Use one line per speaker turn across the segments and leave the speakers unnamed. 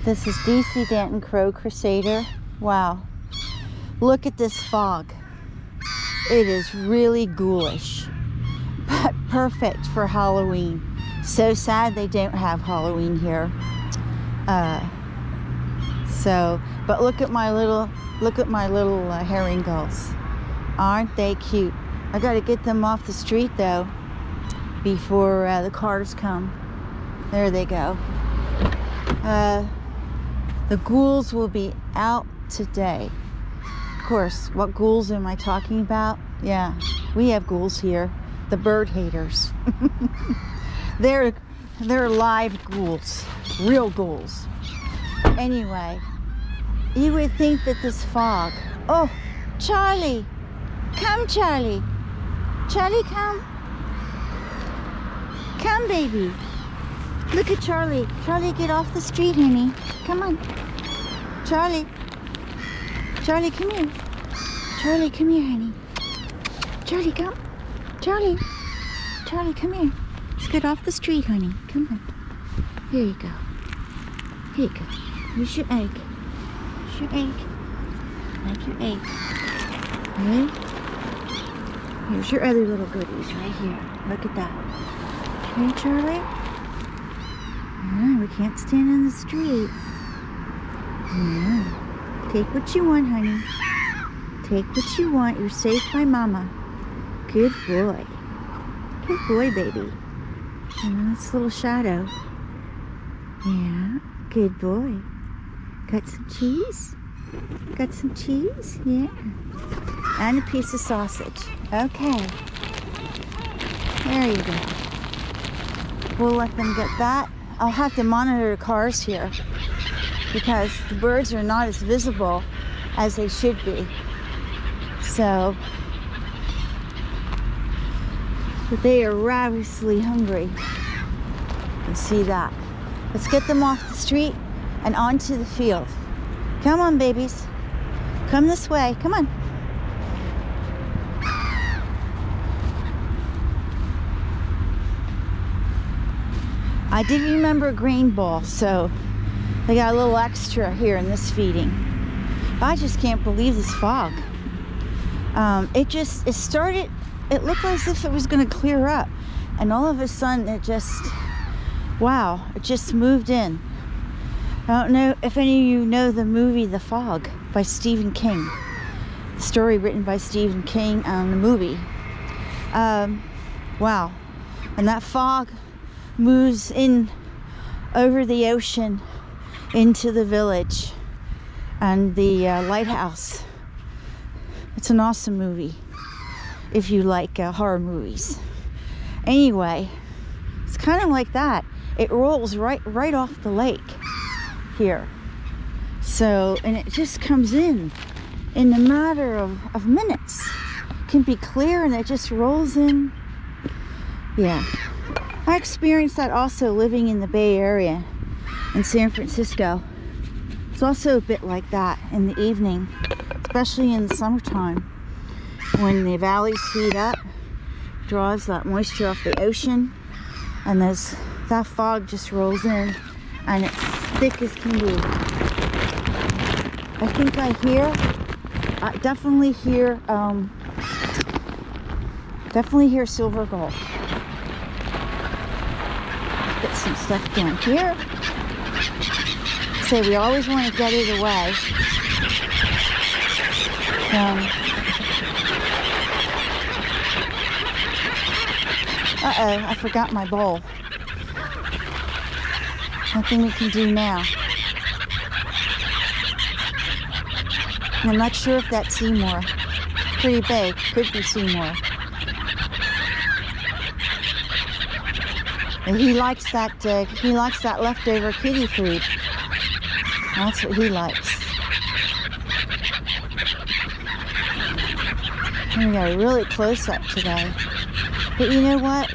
This is DC Danton Crow Crusader. Wow. Look at this fog. It is really ghoulish, but perfect for Halloween. So sad they don't have Halloween here. But look at my little herring gulls. Aren't they cute? I gotta get them off the street though before the cars come. There they go. The ghouls will be out today. Of course, what ghouls am I talking about? Yeah, we have ghouls here. The bird haters. They're live ghouls, real ghouls. Anyway, you would think that this fog. Oh, Charlie, come, Charlie. Charlie, come. Come, baby. Look at Charlie. Charlie, get off the street, honey. Come on. Charlie. Charlie, come here. Charlie, come here, honey. Charlie, come. Charlie. Charlie, come here. Let's get off the street, honey. Come on. Here you go. Here you go. Here's your egg. Here's your egg. Like your egg. Okay? Here's your other little goodies right here. Look at that. Okay, Charlie? Yeah, we can't stand in the street. Yeah. Take what you want, honey. Take what you want. You're safe by Mama. Good boy. Good boy, baby. And this little shadow. Yeah. Good boy. Got some cheese? Got some cheese? Yeah. And a piece of sausage. Okay. There you go. We'll let them get that. I'll have to monitor the cars here because the birds are not as visible as they should be. So, but they are ravenously hungry. You see that. Let's get them off the street and onto the field. Come on, babies. Come this way. Come on. I did remember a grain ball, so they got a little extra here in this feeding. I just can't believe this fog. It started, it looked as if it was going to clear up, and all of a sudden it just, wow, it just moved in. I don't know if any of you know the movie The Fog by Stephen King. The story written by Stephen King and the movie. Wow. And that fog moves in over the ocean into the village and the lighthouse. It's an awesome movie if you like horror movies. Anyway, it's kind of like that. It rolls right off the lake here. So, and it just comes in a matter of minutes. It can be clear and it just rolls in. Yeah. I experienced that also living in the Bay Area in San Francisco. It's also a bit like that in the evening, especially in the summertime when the valleys heat up, draws that moisture off the ocean, and that fog just rolls in and it's thick as can be. I think I definitely hear silver gull. Get some stuff down here. So we always want to get it away. Uh-oh, I forgot my bowl. Nothing we can do now. I'm not sure if that's Seymour. Pretty big. Could be Seymour. He likes that leftover kitty food. That's what he likes. We got a really close up today. But you know what?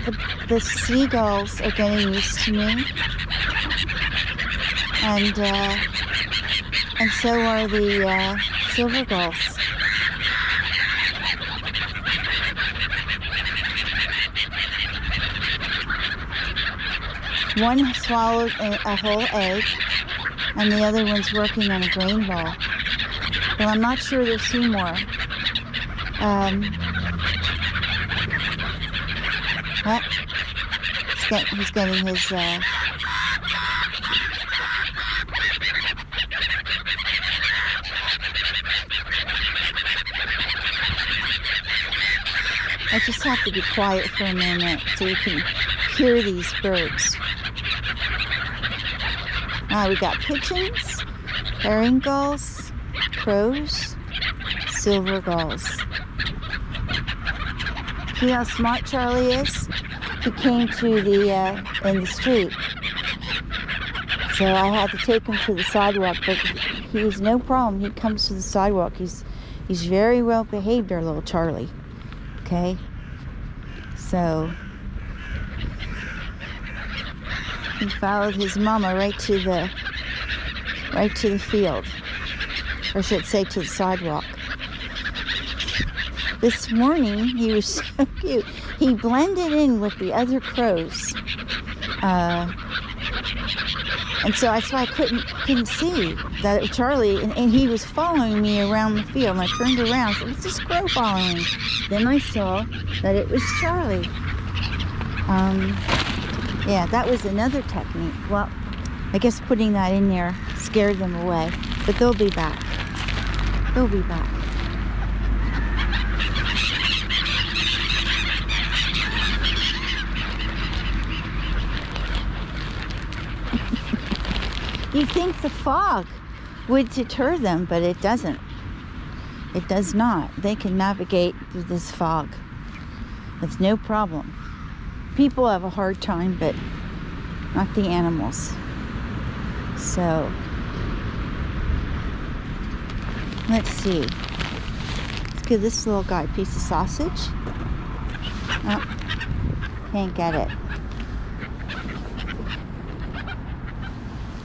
The seagulls are getting used to me. And so are the silver gulls. One swallowed a whole egg. and the other one's working on a grain ball. Well, I'm not sure there's two more. What? He's getting his, I just have to be quiet for a minute so you can hear these birds. We got pigeons, herring gulls, crows, silver gulls. See how smart Charlie is? He came to the in the street, so I had to take him to the sidewalk. But he's no problem. He comes to the sidewalk. He's very well behaved, our little Charlie. Okay, so he followed his mama right to the field, or I should say to the sidewalk. This morning he was so cute. He blended in with the other crows, and so that's why I couldn't see that it was Charlie, and he was following me around the field. And I turned around and said, "What's this crow following me?" Then I saw that it was Charlie. Yeah, that was another technique. Well, I guess putting that in there scared them away, but they'll be back. They'll be back. You'd think the fog would deter them, but it doesn't. It does not. They can navigate through this fog. It's no problem. People have a hard time, but not the animals. So, let's see. Let's give this little guy a piece of sausage. Oh, can't get it.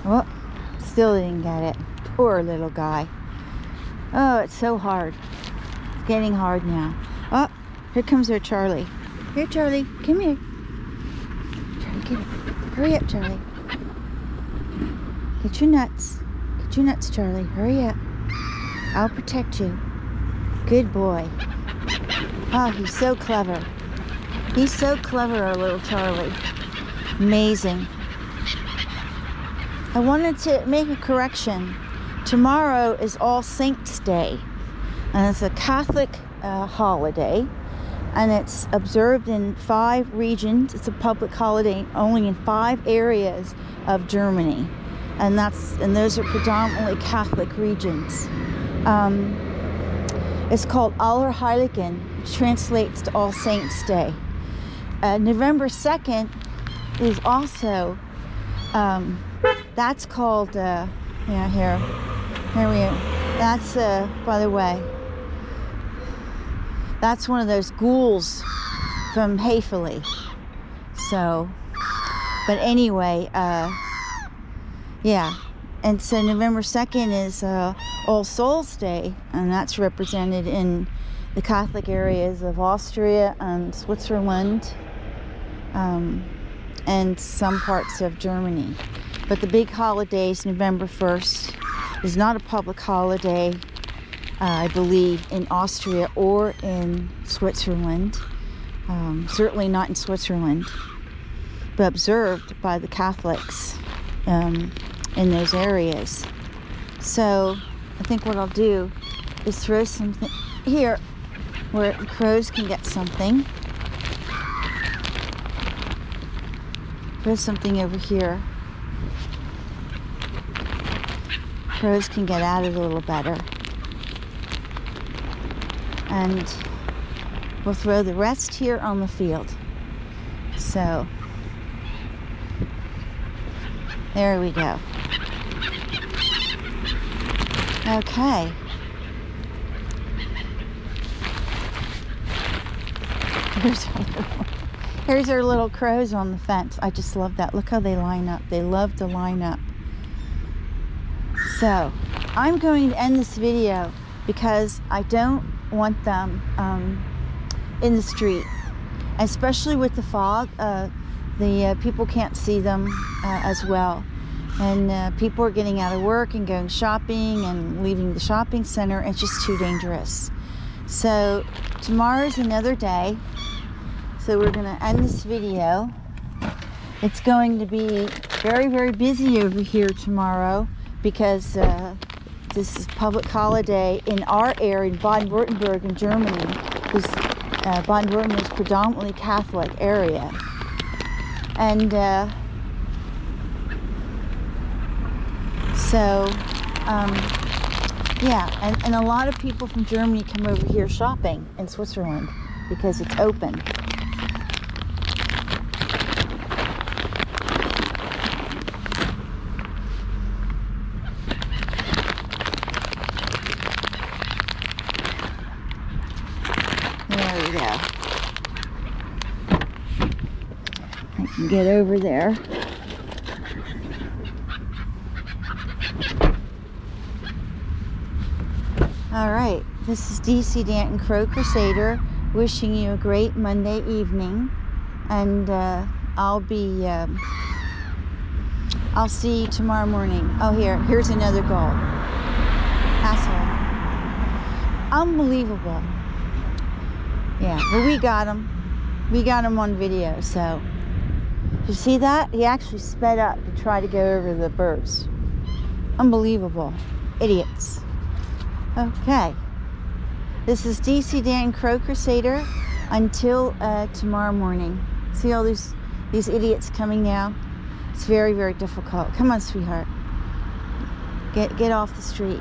Oh, still didn't get it. Poor little guy. Oh, it's so hard. It's getting hard now. Oh, here comes our Charlie. Here, Charlie. Come here. Charlie, get it. Hurry up, Charlie. Get your nuts. Get your nuts, Charlie. Hurry up. I'll protect you. Good boy. Oh, he's so clever. He's so clever, our little Charlie. Amazing. I wanted to make a correction. Tomorrow is All Saints' Day, and it's a Catholic holiday, and it's observed in 5 regions. It's a public holiday only in 5 areas of Germany, and those are predominantly Catholic regions. It's called Allerheiligen, which translates to All Saints' Day. November 2nd is also that's called here we are. That's by the way, that's one of those ghouls from Hayfley. So, but anyway, yeah, and so November 2nd is All Souls Day, and that's represented in the Catholic areas of Austria and Switzerland, and some parts of Germany. But the big holiday is November 1st. It's not a public holiday, I believe, in Austria or in Switzerland. Certainly not in Switzerland, but observed by the Catholics in those areas. So I think what I'll do is throw something here where the crows can get something. Throw something over here. Crows can get at it a little better. And we'll throw the rest here on the field. So, there we go. Okay. Here's our little crows on the fence. I just love that. Look how they line up. They love to line up. So, I'm going to end this video because I don't want them in the street, especially with the fog. The people can't see them as well. And people are getting out of work and going shopping and leaving the shopping center. It's just too dangerous. So tomorrow's another day. So we're going to end this video. It's going to be very, very busy over here tomorrow because this is public holiday in our area, in Baden-Württemberg in Germany. Because Baden-Württemberg is predominantly Catholic area. And yeah, and a lot of people from Germany come over here shopping in Switzerland because it's open. There we go. I can get over there. All right, this is DC Danton Crow Crusader wishing you a great Monday evening, and I'll see you tomorrow morning. Oh, here's another gull. Asshole. Unbelievable. Yeah, but we got him. We got him on video, so. You see that? He actually sped up to try to go over the birds. Unbelievable. Idiots. Okay. This is DC Danton Crow Crusader until tomorrow morning. See all these idiots coming now? It's very, very difficult. Come on, sweetheart. Get off the street.